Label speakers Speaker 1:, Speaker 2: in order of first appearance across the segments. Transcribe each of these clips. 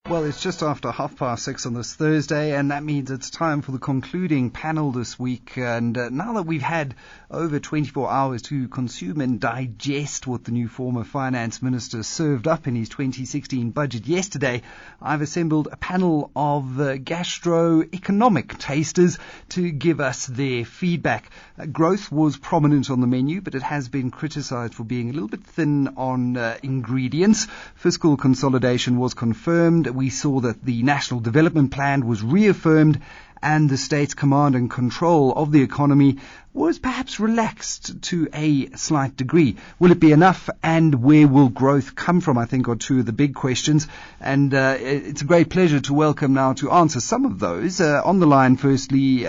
Speaker 1: Well, it's just after 6:30 on this Thursday, and that means it's time for the concluding panel this week. And now that we've had over 24 hours to consume and digest what the new former finance minister served up in his 2016 budget yesterday, I've assembled a panel of gastro-economic tasters to give us their feedback. Growth was prominent on the menu, but it has been criticised for being a little bit thin on ingredients. Fiscal consolidation was confirmed. We saw that the National Development Plan was reaffirmed, and the state's command and control of the economy was perhaps relaxed to a slight degree. Will it be enough, and where will growth come from, I think, are two of the big questions. And it's a great pleasure to welcome now to answer some of those. On the line, firstly,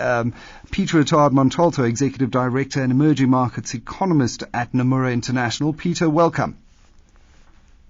Speaker 1: Peter Montalto, Executive Director and Emerging Markets Economist at Nomura International. Peter, welcome.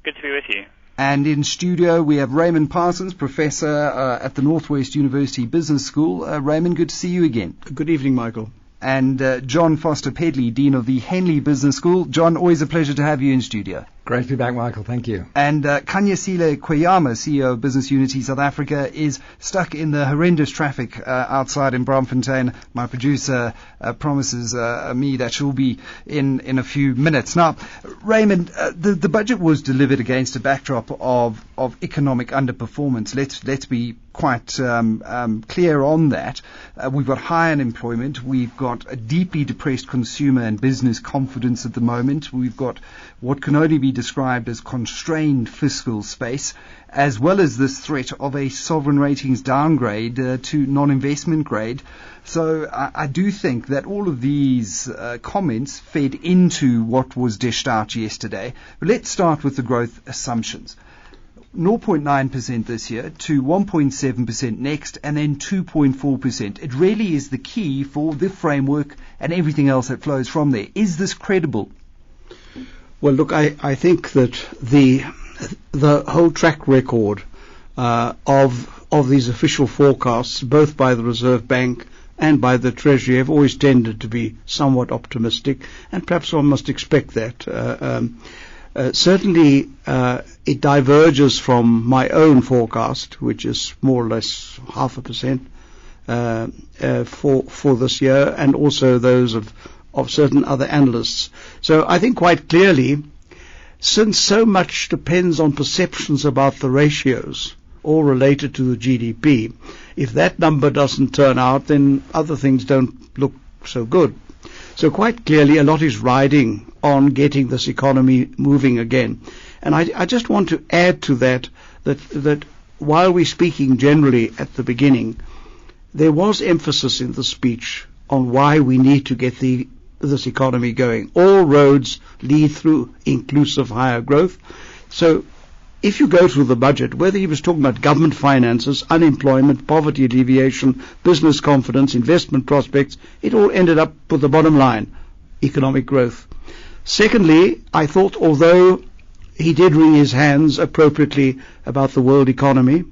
Speaker 2: Good to be with you.
Speaker 1: And in studio, we have Raymond Parsons, Professor at the Northwest University Business School. Raymond, good to see you again.
Speaker 3: Good evening, Michael.
Speaker 1: And Jon Foster-Pedley, Dean of the Henley Business School. John, always a pleasure to have you in studio.
Speaker 4: Great to be back, Michael. Thank you.
Speaker 1: And Kanyasile Kweyama, CEO of Business Unity South Africa, is stuck in the horrendous traffic outside in Braamfontein. My producer promises me that she'll be in a few minutes. Now, Raymond, the budget was delivered against a backdrop of economic underperformance. Let's be quite clear on that. We've got high unemployment. We've got a deeply depressed consumer and business confidence at the moment. We've got what can only be described as constrained fiscal space, as well as this threat of a sovereign ratings downgrade to non-investment grade. So I do think that all of these comments fed into what was dished out yesterday. But let's start with the growth assumptions. 0.9% this year to 1.7% next, and then 2.4%. It really is the key for the framework and everything else that flows from there. Is this credible?
Speaker 3: Well, look, I think that the whole track record of these official forecasts, both by the Reserve Bank and by the Treasury, have always tended to be somewhat optimistic, and perhaps one must expect that. Certainly, it diverges from my own forecast, which is more or less 0.5% for this year, and also those of certain other analysts. So I think quite clearly, since so much depends on perceptions about the ratios, all related to the GDP, if that number doesn't turn out, then other things don't look so good. So quite clearly, a lot is riding on getting this economy moving again. And I just want to add to that while we're speaking generally at the beginning, there was emphasis in the speech on why we need to get this economy going. All roads lead through inclusive higher growth. So if you go through the budget, whether he was talking about government finances, unemployment, poverty alleviation, business confidence, investment prospects, it all ended up with the bottom line, economic growth. Secondly, I thought although he did wring his hands appropriately about the world economy,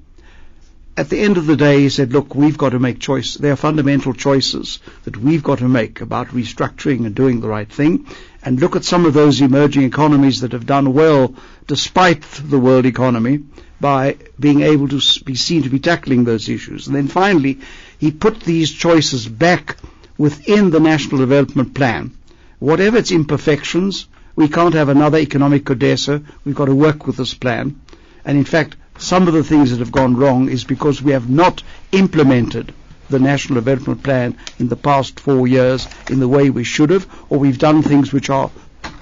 Speaker 3: at the end of the day, he said, look, we've got to make choice. There are fundamental choices that we've got to make about restructuring and doing the right thing. And look at some of those emerging economies that have done well despite the world economy by being able to be seen to be tackling those issues. And then finally, he put these choices back within the National Development Plan. Whatever its imperfections, we can't have another economic CODESA. We've got to work with this plan. And in fact, some of the things that have gone wrong is because we have not implemented the National Development Plan in the past 4 years in the way we should have, or we've done things which are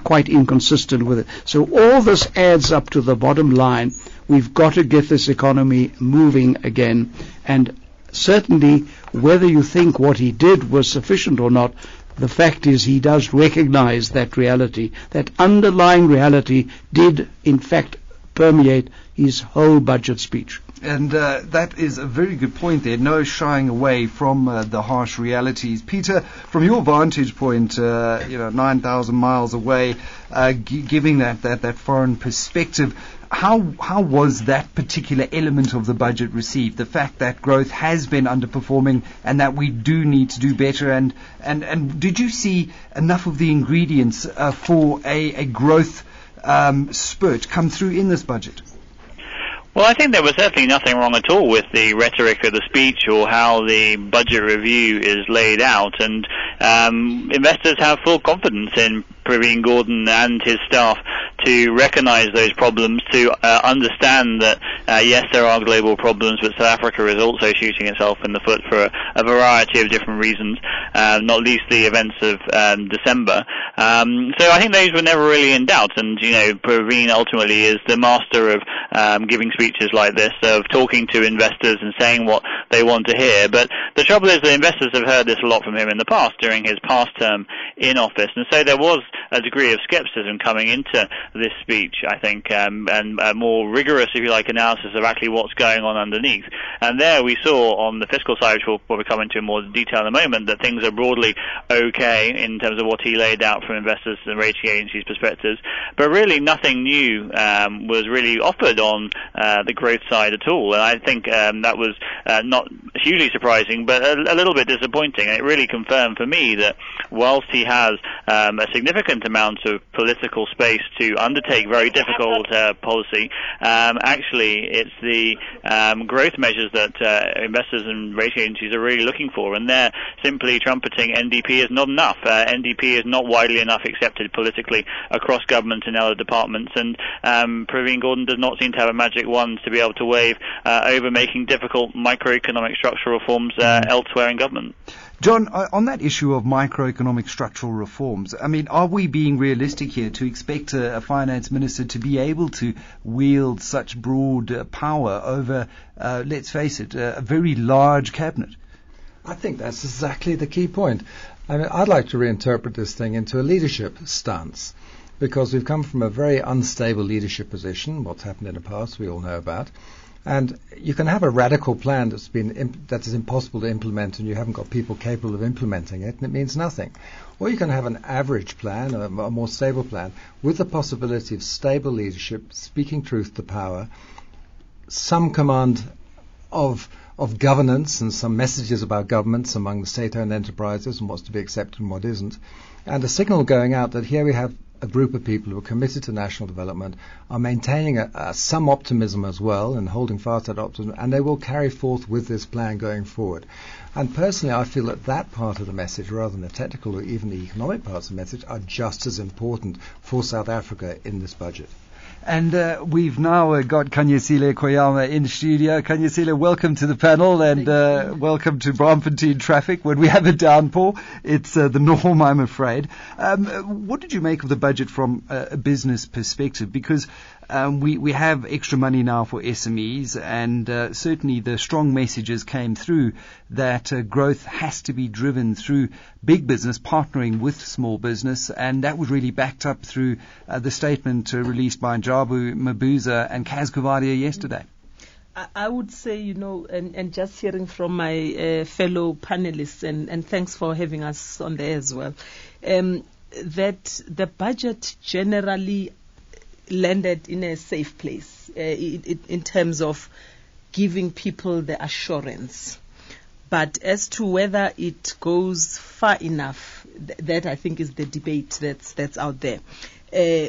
Speaker 3: quite inconsistent with it. So all this adds up to the bottom line. We've got to get this economy moving again. And certainly, whether you think what he did was sufficient or not, the fact is he does recognize that reality. That underlying reality did, in fact, permeate his whole budget speech.
Speaker 1: And that is a very good point there. No shying away from the harsh realities. Peter, from your vantage point, 9,000 miles away, giving that foreign perspective, how was that particular element of the budget received? The fact that growth has been underperforming and that we do need to do better. And did you see enough of the ingredients for a growth spurt come through in this budget?
Speaker 2: Well, I think there was certainly nothing wrong at all with the rhetoric of the speech or how the budget review is laid out, and investors have full confidence in Praveen Gordhan and his staff to recognise those problems, to understand that, yes, there are global problems, but South Africa is also shooting itself in the foot for a variety of different reasons, not least the events of December. So I think those were never really in doubt, and, Praveen ultimately is the master of giving speeches like this, of talking to investors and saying what they want to hear. But the trouble is that investors have heard this a lot from him in the past, during his past term in office, and so there was a degree of skepticism coming into this speech, I think, and a more rigorous, if you like, analysis of actually what's going on underneath. And there we saw on the fiscal side, which we'll come into in more detail in a moment, that things are broadly okay in terms of what he laid out from investors and rating agencies' perspectives, but really nothing new was really offered on the growth side at all. And I think that was not hugely surprising, but a little bit disappointing. And it really confirmed for me that whilst he has a significant amount of political space to undertake very difficult policy, actually it's the growth measures that investors and rating agencies are really looking for, and they're simply trumpeting NDP is not enough. NDP is not widely enough accepted politically across government and other departments, and Praveen Gordhan does not seem to have a magic wand to be able to wave over making difficult microeconomic structural reforms elsewhere in government.
Speaker 1: John, on that issue of microeconomic structural reforms, I mean, are we being realistic here to expect a finance minister to be able to wield such broad power over, let's face it, a very large cabinet?
Speaker 4: I think that's exactly the key point. I mean, I'd like to reinterpret this thing into a leadership stance, because we've come from a very unstable leadership position. What's happened in the past we all know about. And you can have a radical plan that is impossible to implement, and you haven't got people capable of implementing it, and it means nothing. Or you can have an average plan, a more stable plan, with the possibility of stable leadership, speaking truth to power, some command of governance and some messages about governments among the state-owned enterprises and what's to be accepted and what isn't, and a signal going out that here we have a group of people who are committed to national development, are maintaining some optimism as well and holding fast that optimism, and they will carry forth with this plan going forward. And personally, I feel that part of the message, rather than the technical or even the economic parts of the message, are just as important for South Africa in this budget.
Speaker 1: And we've now got Kanyesile Koyama in studio. Kanyesile, welcome to the panel, and welcome to Braamfontein traffic. When we have a downpour, it's the norm, I'm afraid. What did you make of the budget from a business perspective? Because we have extra money now for SMEs, and certainly the strong messages came through that growth has to be driven through big business partnering with small business, and that was really backed up through the statement released by Njabu Mabuza and Kaz Kuvadia yesterday.
Speaker 5: I would say, and just hearing from my fellow panelists, and thanks for having us on there as well, that the budget generally landed in a safe place in terms of giving people the assurance. But as to whether it goes far enough, that I think is the debate that's out there.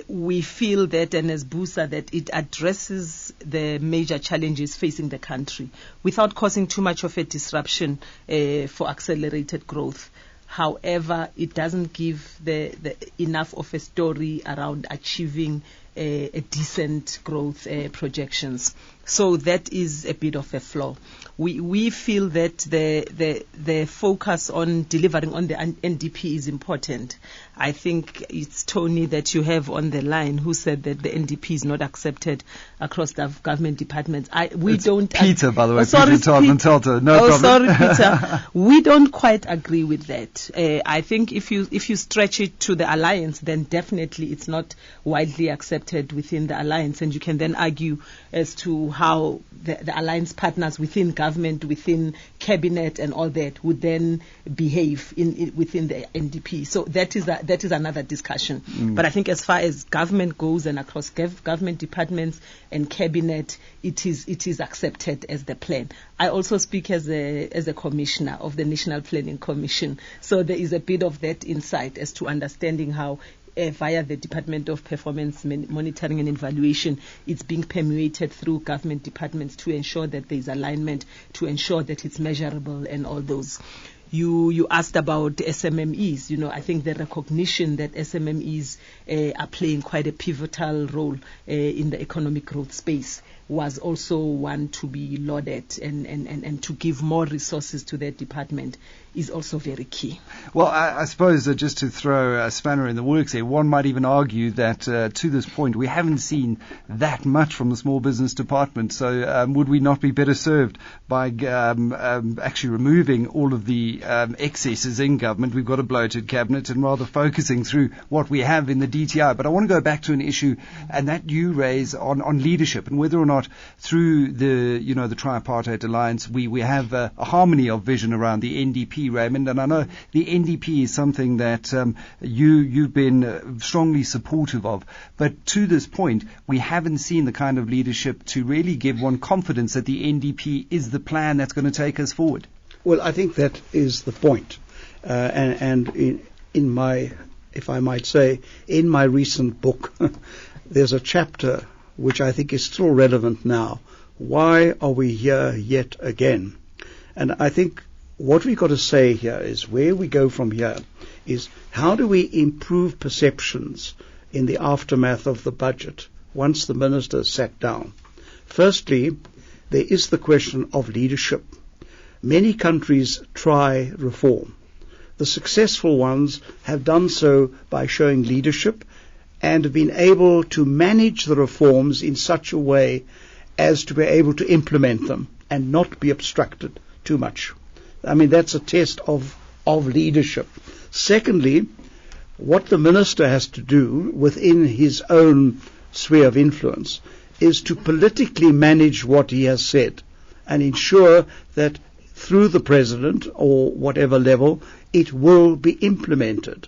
Speaker 5: We feel that, and as Busa, that it addresses the major challenges facing the country without causing too much of a disruption for accelerated growth. However, it doesn't give the enough of a story around achieving a decent growth projections. So that is a bit of a flaw. We feel that the focus on delivering on the NDP is important. I think it's Tony that you have on the line who said that the NDP is not accepted across the government departments.
Speaker 1: Peter, by the way.
Speaker 5: Sorry,
Speaker 1: Peter. No problem.
Speaker 5: Sorry, Peter. We don't quite agree with that. I think if you stretch it to the alliance, then definitely it's not widely accepted within the alliance, and you can then argue as to how the alliance partners within government, within cabinet and all that would then behave within the NDP. So that is another discussion. But I think as far as government goes and across government departments and cabinet, it is accepted as the plan. I also speak as a commissioner of the National Planning Commission. So there is a bit of that insight as to understanding how via the Department of Performance Monitoring and Evaluation. It's being permeated through government departments to ensure that there's alignment, to ensure that it's measurable and all those. You asked about SMMEs. I think the recognition that SMMEs are playing quite a pivotal role in the economic growth space was also one to be lauded, and to give more resources to that department is also very key.
Speaker 1: Well, I suppose just to throw a spanner in the works here, one might even argue that to this point we haven't seen that much from the small business department. So would we not be better served by actually removing all of the excesses in government? We've got a bloated cabinet, and rather focusing through what we have in the DTI. But I want to go back to an issue, and that you raise on leadership, and whether or not through the tripartite alliance we have a harmony of vision around the NDP, Raymond. And I know the NDP is something that you've been strongly supportive of, but to this point we haven't seen the kind of leadership to really give one confidence that the NDP is the plan that's going to take us forward.
Speaker 3: Well, I think that is the point, and in my, if I might say, in my recent book there's a chapter which I think is still relevant now. Why are we here yet again? And I think what we've got to say here is, where we go from here is, how do we improve perceptions in the aftermath of the budget once the minister sat down? Firstly, there is the question of leadership. Many countries try reform. The successful ones have done so by showing leadership and have been able to manage the reforms in such a way as to be able to implement them and not be obstructed too much. I mean, that's a test of leadership. Secondly, what the minister has to do within his own sphere of influence is to politically manage what he has said and ensure that through the president or whatever level it will be implemented.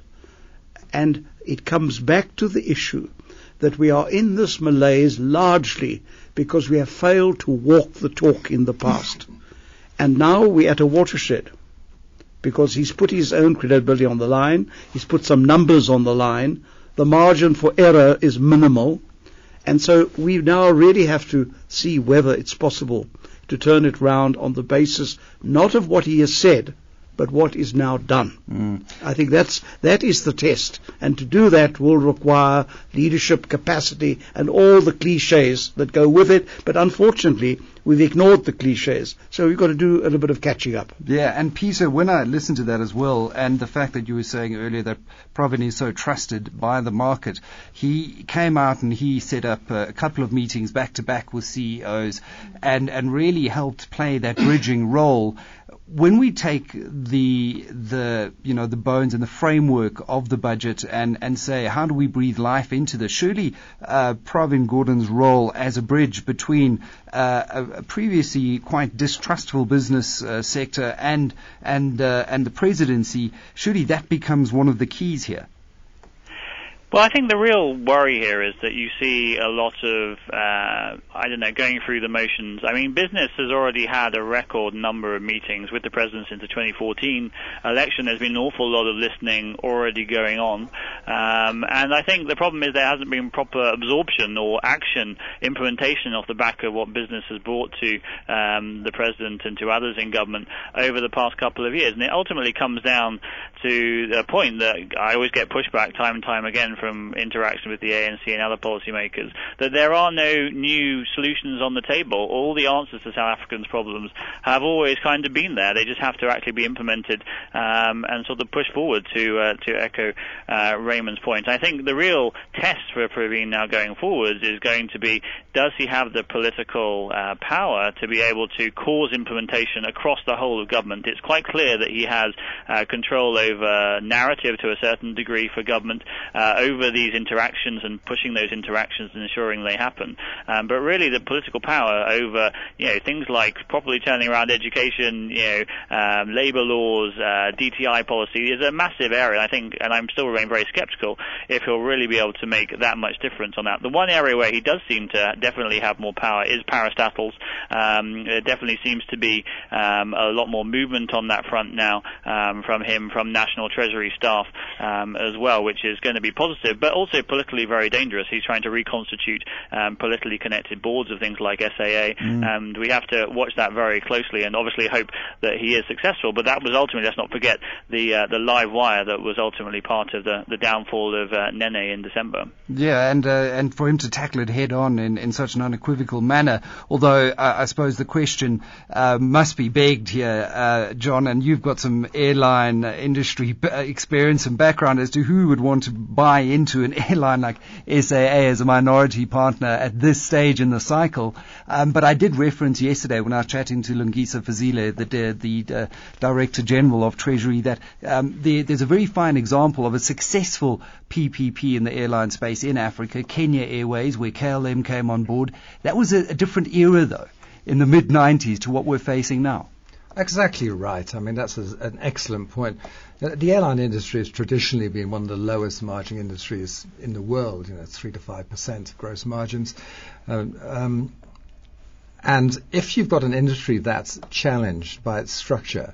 Speaker 3: And it comes back to the issue that we are in this malaise largely because we have failed to walk the talk in the past. And now we're at a watershed because he's put his own credibility on the line, he's put some numbers on the line, the margin for error is minimal, and so we now really have to see whether it's possible to turn it round on the basis not of what he has said, but what is now done. I think that is the test, and to do that will require leadership capacity and all the cliches that go with it, but unfortunately we've ignored the cliches, so we've got to do a little bit of catching up.
Speaker 1: Yeah, and Peter, when I listened to that as well, and the fact that you were saying earlier that Pravin is so trusted by the market, he came out and he set up a couple of meetings back to back with CEOs and really helped play that bridging role. When we take the bones and the framework of the budget and say, how do we breathe life into this? Surely Pravin Gordhan's role as a bridge between a previously quite distrustful business sector and the presidency, surely that becomes one of the keys here.
Speaker 2: Well, I think the real worry here is that you see a lot of, going through the motions. I mean, business has already had a record number of meetings with the president since the 2014 election. There's been an awful lot of listening already going on. And I think the problem is there hasn't been proper absorption or action, implementation off the back of what business has brought to the president and to others in government over the past couple of years. And it ultimately comes down to a point that I always get pushback time and time again from interaction with the ANC and other policymakers, that there are no new solutions on the table. All the answers to South Africans' problems have always kind of been there. They just have to actually be implemented and sort of push forward, to echo Raymond's point. I think the real test for Pravin now going forward is going to be, does he have the political power to be able to cause implementation across the whole of government? It's quite clear that he has control over narrative to a certain degree for government, over these interactions and pushing those interactions and ensuring they happen. But really the political power over, things like properly turning around education, labour laws, DTI policy is a massive area, I think, and I'm still remain very sceptical if he'll really be able to make that much difference on that. The one area where he does seem to definitely have more power is parastatals. There definitely seems to be a lot more movement on that front now from him, from National Treasury staff as well, which is going to be positive positive, but also politically very dangerous. He's trying to reconstitute politically connected boards of things like SAA, and we have to watch that very closely and obviously hope that he is successful. But that was ultimately, let's not forget, the live wire that was ultimately part of the downfall of Nene in December.
Speaker 1: Yeah, and for him to tackle it head on in such an unequivocal manner, although I suppose the question must be begged here, John, and you've got some airline industry experience and background as to who would want to buy into an airline like SAA as a minority partner at this stage in the cycle. But I did reference yesterday when I was chatting to Lungisa Fazile, the Director General of Treasury, that there's a very fine example of a successful PPP in the airline space in Africa, Kenya Airways, where KLM came on board. That was a different era, though, in the mid-90s to what we're facing now.
Speaker 4: Exactly right. I mean, that's an excellent point. The airline industry has traditionally been one of the lowest margin industries in the world, 3 to 5% gross margins. And if you've got an industry that's challenged by its structure,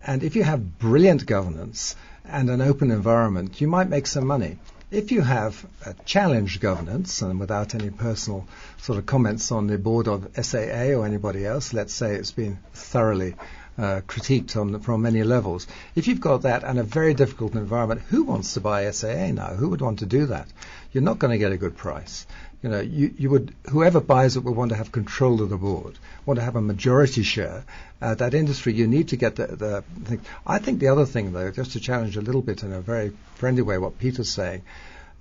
Speaker 4: and if you have brilliant governance and an open environment, you might make some money. If you have a challenged governance, and without any personal sort of comments on the board of SAA or anybody else, let's say it's been thoroughly critiqued from many levels. If you've got that and a very difficult environment, who wants to buy SAA now? Who would want to do that? You're not going to get a good price. You would, whoever buys it will want to have control of the board, want to have a majority share. That industry, you need to get the thing. I think the other thing, though, just to challenge a little bit in a very friendly way what Peter's saying,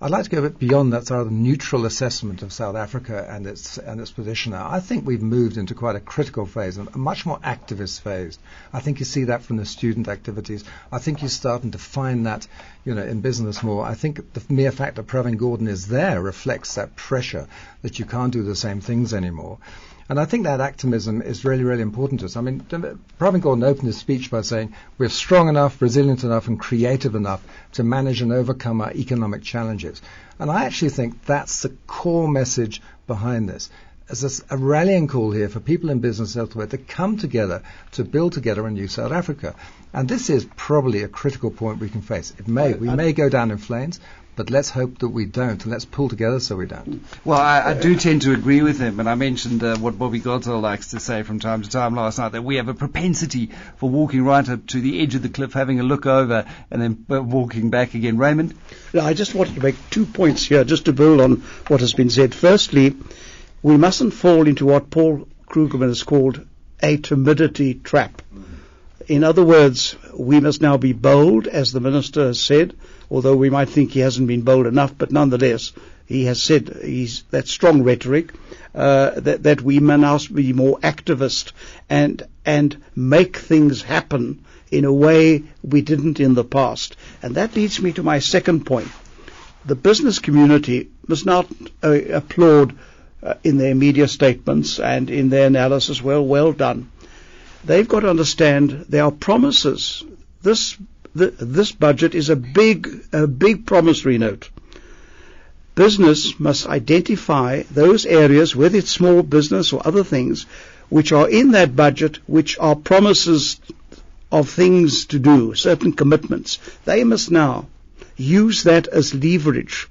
Speaker 4: I'd like to go a bit beyond that sort of neutral assessment of South Africa and its position now. I think we've moved into quite a critical phase, a much more activist phase. I think you see that from the student activities. I think you're starting to find that, in business more. I think the mere fact that Pravin Gordhan is there reflects that pressure that you can't do the same things anymore. And I think that activism is really, really important to us. I mean, Pravin Gordhan opened his speech by saying we're strong enough, resilient enough, and creative enough to manage and overcome our economic challenges. And I actually think that's the core message behind this. As a rallying call here for people in business elsewhere to come together to build together a new South Africa. And this is probably a critical point we can face. We may go down in flames, but let's hope that we don't, and let's pull together so we don't.
Speaker 1: Well, I do tend to agree with him, and I mentioned what Bobby Godsell likes to say from time to time last night, that we have a propensity for walking right up to the edge of the cliff, having a look over, and then walking back again. Raymond?
Speaker 3: I just wanted to make 2 points here, just to build on what has been said. Firstly, we mustn't fall into what Paul Krugerman has called a timidity trap. In other words, we must now be bold, as the Minister has said, although we might think he hasn't been bold enough, but nonetheless, he has said that strong rhetoric, that we may now be more activist and make things happen in a way we didn't in the past. And that leads me to my second point. The business community must not applaud in their media statements and in their analysis, well done. They've got to understand there are promises. This budget is a big promissory note. Business must identify those areas, whether it's small business or other things, which are in that budget, which are promises of things to do, certain commitments. They must now use that as leverage,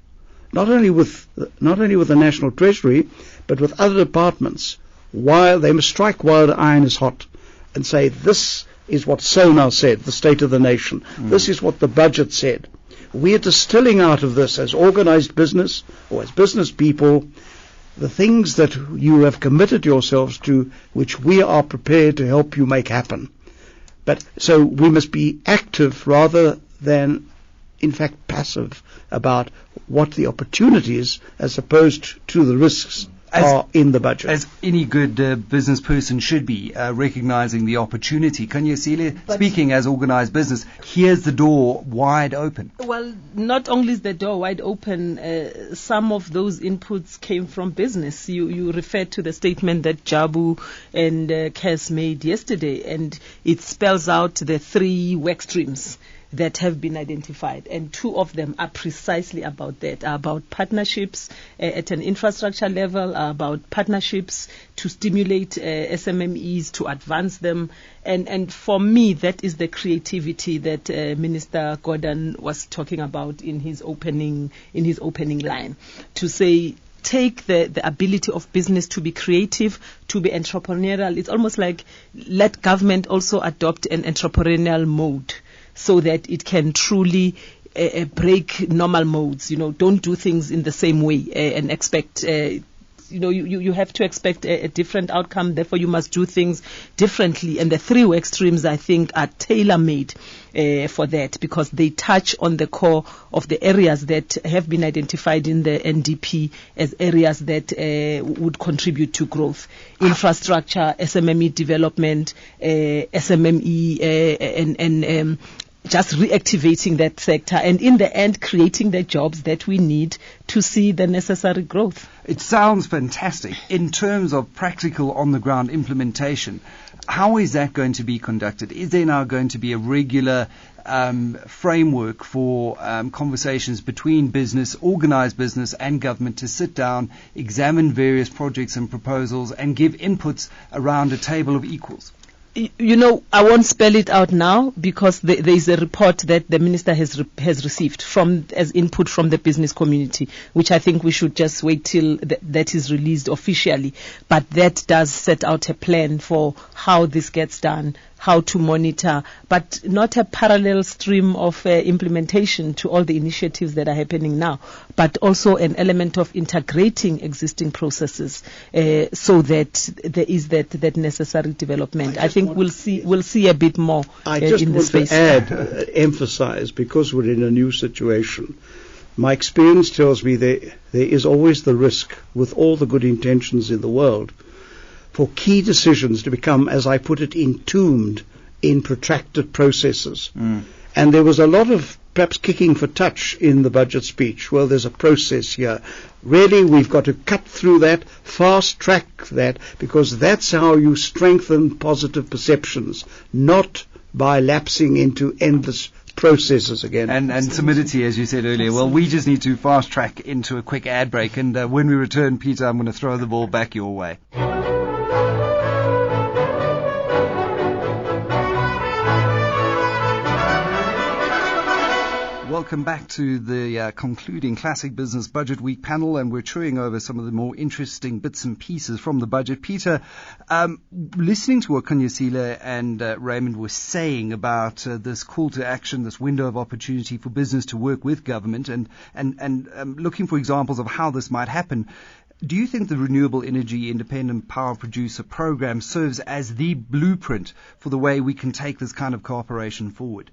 Speaker 3: not only with the National Treasury, but with other departments. While they must strike while the iron is hot, and say, this is what Sona said, the State of the Nation. This is what the budget said. We are distilling out of this as organized business or as business people the things that you have committed yourselves to, which we are prepared to help you make happen. But so we must be active rather than, in fact, passive about what the opportunities as opposed to the risks are in the budget.
Speaker 1: As any good business person should be, recognizing the opportunity. Kanyasile, speaking as organized business, here's the door wide open.
Speaker 5: Well, not only is the door wide open, some of those inputs came from business. You referred to the statement that Jabu and Kes made yesterday, and it spells out the 3 work streams that have been identified, and 2 of them are precisely about that, are about partnerships at an infrastructure level, are about partnerships to stimulate SMMEs, to advance them, and for me that is the creativity that Minister Gordhan was talking about in his opening line, to say, take the ability of business to be creative, to be entrepreneurial. It's almost like let government also adopt an entrepreneurial mode so that it can truly break normal modes. Don't do things in the same way and expect you have to expect a different outcome. Therefore, you must do things differently. And the 3 work streams, I think, are tailor-made for that, because they touch on the core of the areas that have been identified in the NDP as areas that would contribute to growth. Infrastructure, SMME development, SMME, and just reactivating that sector, and in the end creating the jobs that we need to see the necessary growth.
Speaker 1: It sounds fantastic. In terms of practical on-the-ground implementation, how is that going to be conducted? Is there now going to be a regular framework for conversations between business, organised business and government to sit down, examine various projects and proposals and give inputs around a table of equals?
Speaker 5: I won't spell it out now, because there is a report that the minister has received as input from the business community, which I think we should just wait till that is released officially. But that does set out a plan for how this gets done, how to monitor, but not a parallel stream of implementation to all the initiatives that are happening now, but also an element of integrating existing processes so that there is that necessary development. I think we'll see a bit more in this space.
Speaker 3: I just want to emphasize, because we're in a new situation, my experience tells me there is always the risk, with all the good intentions in the world, for key decisions to become, as I put it, entombed in protracted processes. And there was a lot of perhaps kicking for touch in the budget speech. Well, there's a process here. Really, we've got to cut through that, fast track that, because that's how you strengthen positive perceptions, not by lapsing into endless processes again.
Speaker 1: And timidity, as you said earlier. Well, we just need to fast track into a quick ad break, and when we return, Peter, I'm going to throw the ball back your way. Welcome back to the concluding Classic Business Budget Week panel, and we're chewing over some of the more interesting bits and pieces from the budget. Peter, listening to what Kanyasile and Raymond were saying about this call to action, this window of opportunity for business to work with government, and looking for examples of how this might happen, do you think the Renewable Energy Independent Power Producer Program serves as the blueprint for the way we can take this kind of cooperation forward?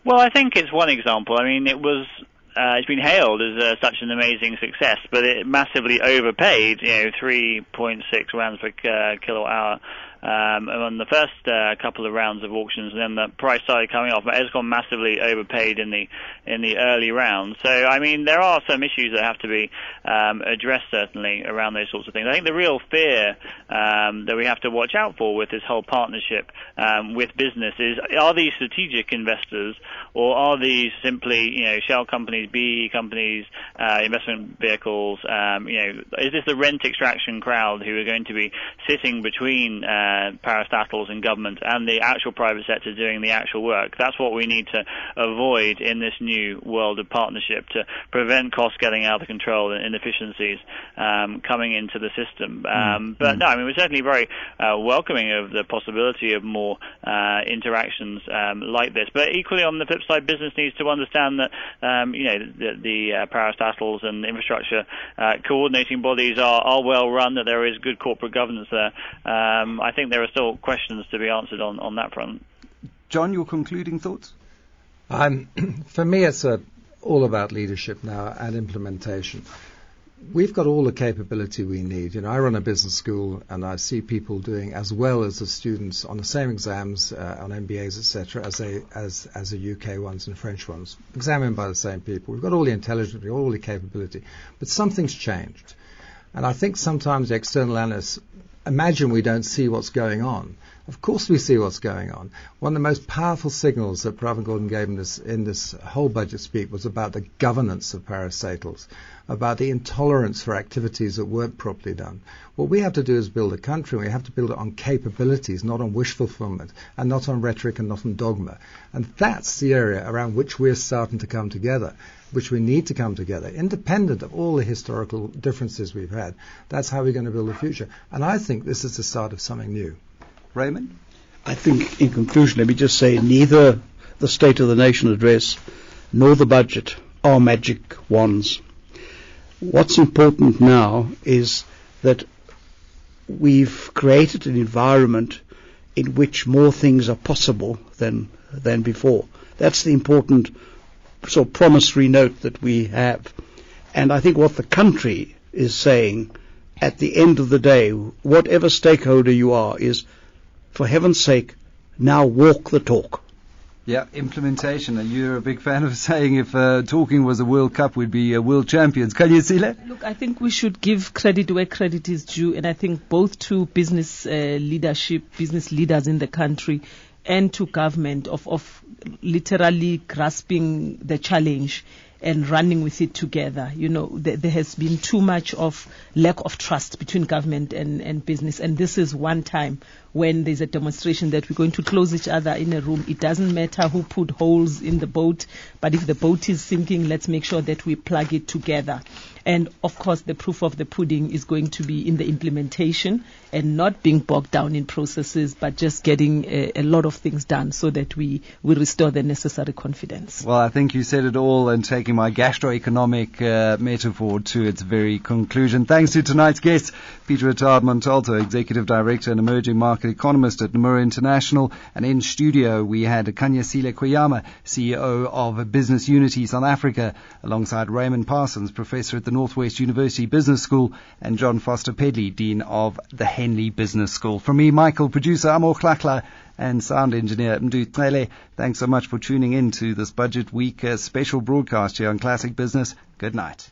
Speaker 2: Well, I think it's one example. I mean, it's been hailed as such an amazing success, but it massively overpaid, 3.6 rands per kilowatt hour on the first couple of rounds of auctions, and then the price started coming off. But it's gone massively overpaid in the early rounds. So, I mean, there are some issues that have to be addressed, certainly, around those sorts of things. I think the real fear that we have to watch out for with this whole partnership with business is, are these strategic investors, or are these simply, shell companies, BE companies, investment vehicles? Is this the rent extraction crowd who are going to be sitting between parastatals and government and the actual private sector doing the actual work? That's what we need to avoid in this new world of partnership, to prevent costs getting out of control and inefficiencies coming into the system. But no, I mean, we're certainly very welcoming of the possibility of more interactions like this. But equally, on the flip side, business needs to understand that the parastatals and infrastructure coordinating bodies are well run, that there is good corporate governance there. I think there are still questions to be answered on that front.
Speaker 1: John, your concluding thoughts?
Speaker 4: For me, it's all about leadership now and implementation. We've got all the capability we need. I run a business school, and I see people doing as well as the students on the same exams, on MBAs, etc., as the UK ones and French ones, examined by the same people. We've got all the intelligence, we've got all the capability, but something's changed. And I think sometimes the external analysts imagine we don't see what's going on. Of course we see what's going on. One of the most powerful signals that Pravin Gordhan gave in this whole budget speak was about the governance of parastatals, about the intolerance for activities that weren't properly done. What we have to do is build a country, and we have to build it on capabilities, not on wish fulfillment, and not on rhetoric and not on dogma. And that's the area around which we're starting to come together, which we need to come together, independent of all the historical differences we've had. That's how we're going to build a future. And I think this is the start of something new.
Speaker 1: Raymond?
Speaker 3: I think, in conclusion, let me just say neither the State of the Nation address nor the budget are magic wands. What's important now is that we've created an environment in which more things are possible than before. That's the important sort of promissory note that we have. And I think what the country is saying at the end of the day, whatever stakeholder you are, is, for heaven's sake, now walk the talk.
Speaker 1: Yeah, implementation. And you're a big fan of saying if talking was a World Cup, we'd be world champions. Kanyesile?
Speaker 5: Look, I think we should give credit where credit is due, and I think both to business leadership, business leaders in the country, and to government of literally grasping the challenge and running with it together. You know, there has been too much of lack of trust between government and business, and this is one time when there's a demonstration that we're going to close each other in a room. It doesn't matter who put holes in the boat, but if the boat is sinking, let's make sure that we plug it together. And of course, the proof of the pudding is going to be in the implementation and not being bogged down in processes, but just getting a lot of things done so that we restore the necessary confidence.
Speaker 1: Well, I think you said it all, and taking my gastroeconomic metaphor to its very conclusion. Thanks to tonight's guests, Peter Attard Montalto, Executive Director and Emerging Market Economist at Nomura International. And in studio, we had Kanyesile Kweyama, CEO of Business Unity South Africa, alongside Raymond Parsons, Professor at the Northwest University Business School, and Jon Foster-Pedley, Dean of the Henley Business School. From me, Michael, producer Amo Klakla, and sound engineer Mdu Tlele, thanks so much for tuning in to this Budget Week special broadcast here on Classic Business. Good night.